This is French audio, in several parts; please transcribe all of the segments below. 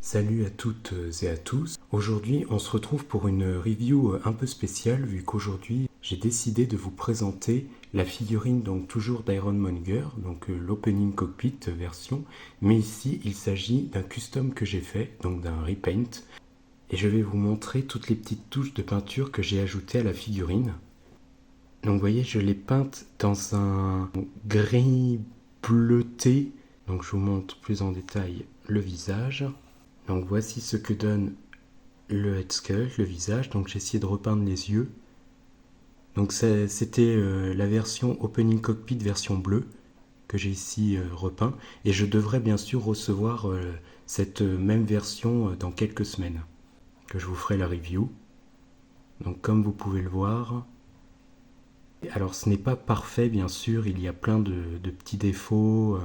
Salut à toutes et à tous. Aujourd'hui, on se retrouve pour une review un peu spéciale vu qu'aujourd'hui, j'ai décidé de vous présenter la figurine donc toujours d'Ironmonger, donc l'Opening Cockpit version, mais ici, il s'agit d'un custom que j'ai fait, donc d'un repaint, et je vais vous montrer toutes les petites touches de peinture que j'ai ajoutées à la figurine. Donc vous voyez, je l'ai peinte dans un gris bleuté, donc je vous montre plus en détail le visage. Donc voici ce que donne le head sculpt, le visage. Donc j'ai essayé de repeindre les yeux. Donc c'était la version Opening Cockpit version bleue que j'ai ici repeint. Et je devrais bien sûr recevoir cette même version dans quelques semaines, que je vous ferai la review. Donc comme vous pouvez le voir, alors ce n'est pas parfait bien sûr, il y a plein de petits défauts.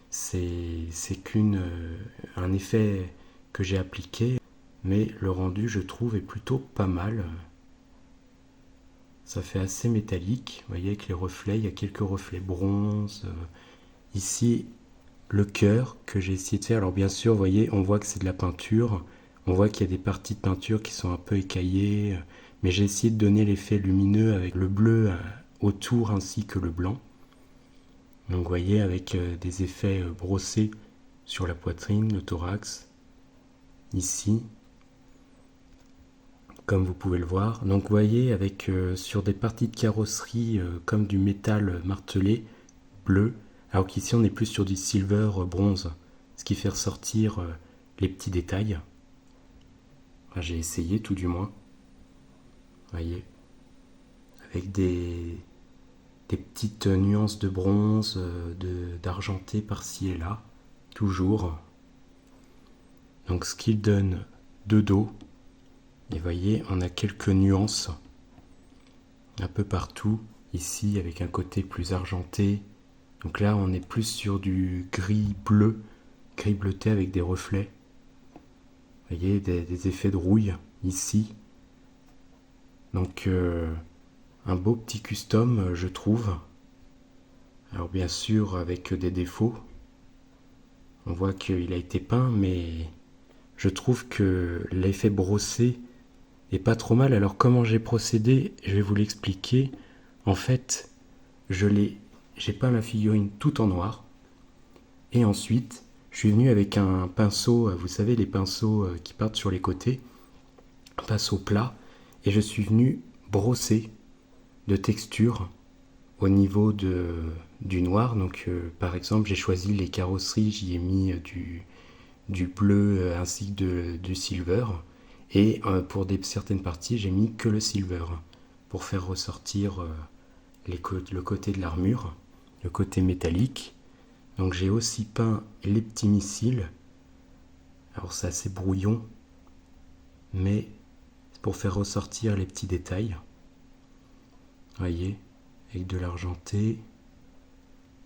C'est qu'un effet que j'ai appliqué. Mais le rendu, je trouve, est plutôt pas mal. Ça fait assez métallique. Vous voyez, avec les reflets, il y a quelques reflets bronze. Ici, le cœur que j'ai essayé de faire. Alors bien sûr, vous voyez, on voit que c'est de la peinture. On voit qu'il y a des parties de peinture qui sont un peu écaillées. Mais j'ai essayé de donner l'effet lumineux avec le bleu autour ainsi que le blanc. Donc vous voyez, avec des effets brossés sur la poitrine, le thorax. Ici, comme vous pouvez le voir. Donc vous voyez avec sur des parties de carrosserie comme du métal martelé bleu, alors qu'ici on est plus sur du silver bronze, ce qui fait ressortir les petits détails. Enfin, j'ai essayé tout du moins. Vous voyez, avec des petites nuances de bronze, d'argenté par-ci et là, toujours. Donc ce qu'il donne de dos. Et vous voyez, on a quelques nuances un peu partout, ici avec un côté plus argenté. Donc là, on est plus sur du gris bleu, gris bleuté avec des reflets. Vous voyez, des effets de rouille ici. Donc un beau petit custom, je trouve. Alors bien sûr, avec des défauts. On voit qu'il a été peint, mais je trouve que l'effet brossé est pas trop mal. Alors comment j'ai procédé, je vais vous l'expliquer. En fait, j'ai peint la figurine tout en noir. Et ensuite, je suis venu avec un pinceau, vous savez, les pinceaux qui partent sur les côtés, un pinceau plat, et je suis venu brosser de texture au niveau du noir. Donc, par exemple, j'ai choisi les carrosseries, j'y ai mis du bleu ainsi que du silver. Et pour certaines parties, j'ai mis que le silver pour faire ressortir le côté de l'armure, le côté métallique. Donc j'ai aussi peint les petits missiles. Alors c'est assez brouillon, mais c'est pour faire ressortir les petits détails. Voyez, avec de l'argenté.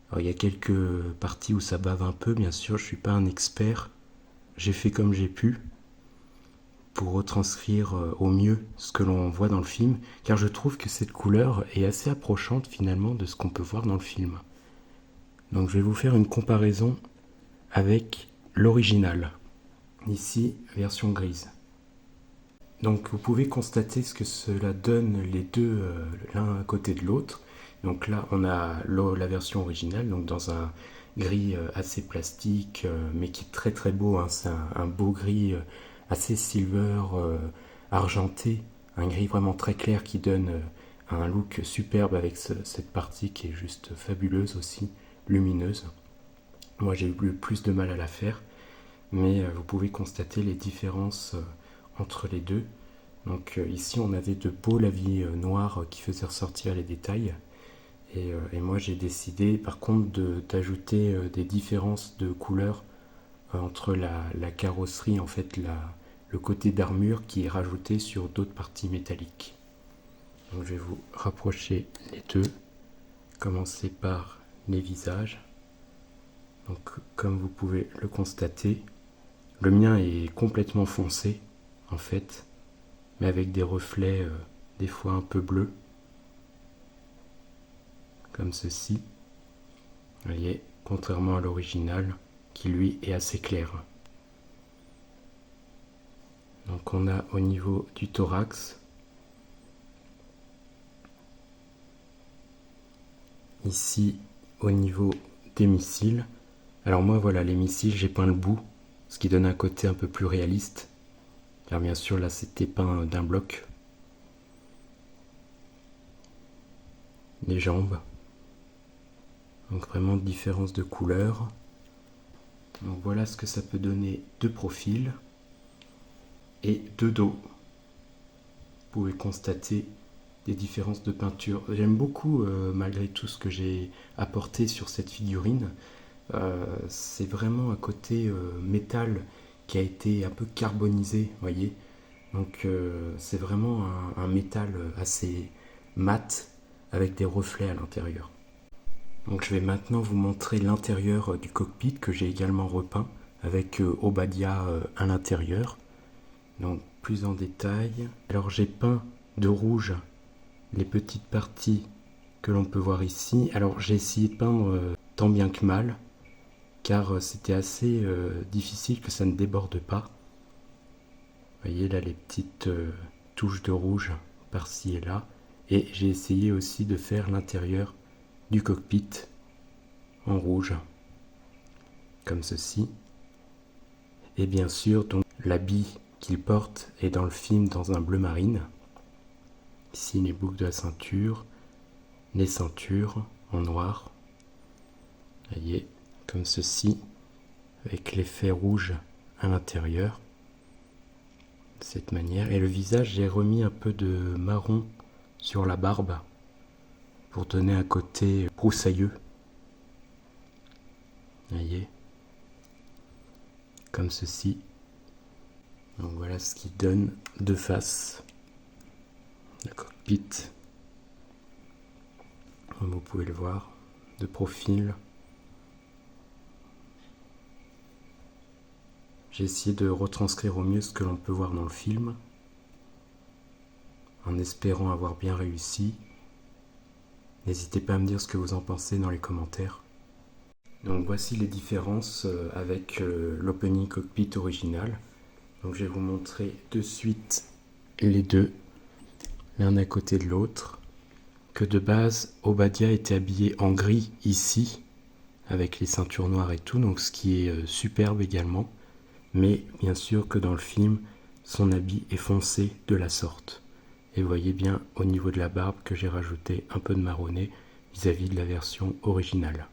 Alors il y a quelques parties où ça bave un peu, bien sûr, je ne suis pas un expert. J'ai fait comme j'ai pu pour retranscrire au mieux ce que l'on voit dans le film, car je trouve que cette couleur est assez approchante finalement de ce qu'on peut voir dans le film. Donc je vais vous faire une comparaison avec l'original. Ici, version grise. Donc vous pouvez constater ce que cela donne les deux l'un à côté de l'autre. Donc là, on a la version originale, donc dans un gris assez plastique, mais qui est très très beau. Hein. C'est un beau gris assez silver, argenté, un gris vraiment très clair qui donne un look superbe avec cette partie qui est juste fabuleuse aussi, lumineuse. Moi j'ai eu plus de mal à la faire, mais vous pouvez constater les différences entre les deux. Donc ici on avait de beaux lavis noirs qui faisaient ressortir les détails. Et moi j'ai décidé par contre d'ajouter des différences de couleurs entre la carrosserie, en fait le côté d'armure qui est rajouté sur d'autres parties métalliques. Donc je vais vous rapprocher les deux, commencer par les visages. Donc comme vous pouvez le constater, le mien est complètement foncé en fait, mais avec des reflets des fois un peu bleus, comme ceci. Vous voyez, contrairement à l'original qui lui est assez clair. Donc on a au niveau du thorax, ici au niveau des missiles. Alors moi voilà, les missiles j'ai peint le bout, ce qui donne un côté un peu plus réaliste, car bien sûr là c'était peint d'un bloc. Les jambes, donc vraiment différence de couleur. Donc voilà ce que ça peut donner de profil et de dos. Vous pouvez constater des différences de peinture. J'aime beaucoup malgré tout ce que j'ai apporté sur cette figurine. C'est vraiment un côté métal qui a été un peu carbonisé, voyez. Donc c'est vraiment un métal assez mat avec des reflets à l'intérieur. Donc je vais maintenant vous montrer l'intérieur du cockpit que j'ai également repeint avec Obadia à l'intérieur. Donc plus en détail. Alors j'ai peint de rouge les petites parties que l'on peut voir ici. Alors j'ai essayé de peindre tant bien que mal, car c'était assez difficile que ça ne déborde pas. Vous voyez là les petites touches de rouge par-ci et là. Et j'ai essayé aussi de faire l'intérieur du cockpit en rouge, comme ceci. Et bien sûr, donc l'habit qu'il porte est dans le film dans un bleu marine. Ici les boucles de la ceinture, les ceintures en noir. Vous voyez, comme ceci, avec l'effet rouge à l'intérieur. De cette manière. Et le visage, j'ai remis un peu de marron sur la barbe pour donner un côté broussailleux. Vous voyez, comme ceci. Donc voilà ce qui donne de face le cockpit. Comme vous pouvez le voir, de profil. J'ai essayé de retranscrire au mieux ce que l'on peut voir dans le film, en espérant avoir bien réussi. N'hésitez pas à me dire ce que vous en pensez dans les commentaires. Donc voici les différences avec l'opening cockpit original. Donc je vais vous montrer de suite les deux, l'un à côté de l'autre. Que de base, Obadia était habillé en gris ici, avec les ceintures noires et tout, donc ce qui est superbe également. Mais bien sûr que dans le film, son habit est foncé de la sorte. Et vous voyez bien au niveau de la barbe que j'ai rajouté un peu de marronné vis-à-vis de la version originale.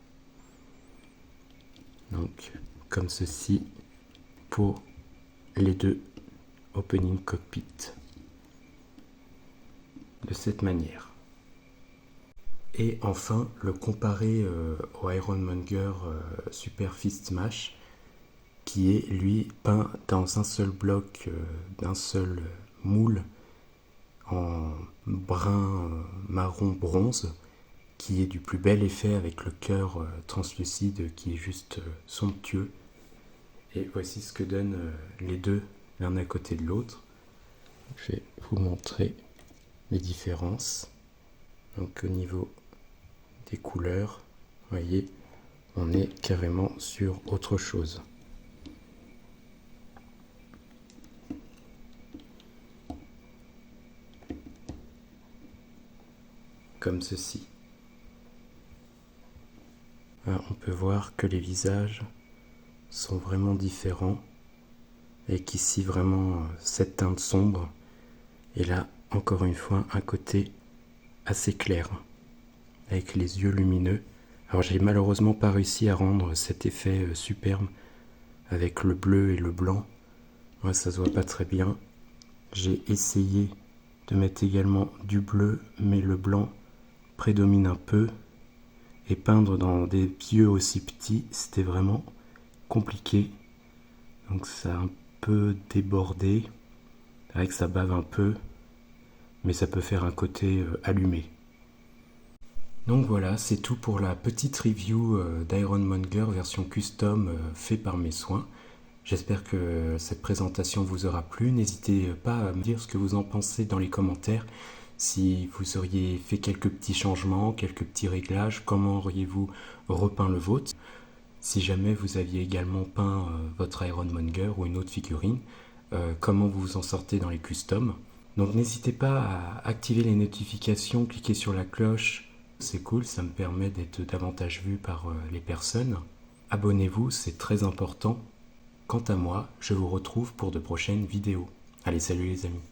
Donc comme ceci pour les deux opening cockpit. De cette manière. Et enfin, le comparer au Ironmonger Super Fist Smash, qui est lui peint dans un seul bloc, d'un seul moule en brun marron bronze, qui est du plus bel effet avec le cœur translucide qui est juste somptueux. Et voici ce que donnent les deux l'un à côté de l'autre. Je vais vous montrer les différences. Donc au niveau des couleurs, vous voyez, on est carrément sur autre chose. Comme ceci. Alors, on peut voir que les visages sont vraiment différents et qu'ici vraiment cette teinte sombre et là encore une fois un côté assez clair avec les yeux lumineux. Alors j'ai malheureusement pas réussi à rendre cet effet superbe avec le bleu et le blanc. Ouais, ça se voit pas très bien. J'ai essayé de mettre également du bleu, mais le blanc prédomine un peu. Et peindre dans des yeux aussi petits, c'était vraiment compliqué. Donc ça a un peu débordé, avec ça bave un peu, mais ça peut faire un côté allumé. Donc voilà, c'est tout pour la petite review d'Ironmonger version custom fait par mes soins. J'espère que cette présentation vous aura plu. N'hésitez pas à me dire ce que vous en pensez dans les commentaires. Si vous auriez fait quelques petits changements, quelques petits réglages, comment auriez-vous repeint le vôtre? Si jamais vous aviez également peint votre Ironmonger ou une autre figurine, comment vous vous en sortez dans les customs. Donc n'hésitez pas à activer les notifications, cliquez sur la cloche, c'est cool, ça me permet d'être davantage vu par les personnes. Abonnez-vous, c'est très important. Quant à moi, je vous retrouve pour de prochaines vidéos. Allez, salut les amis.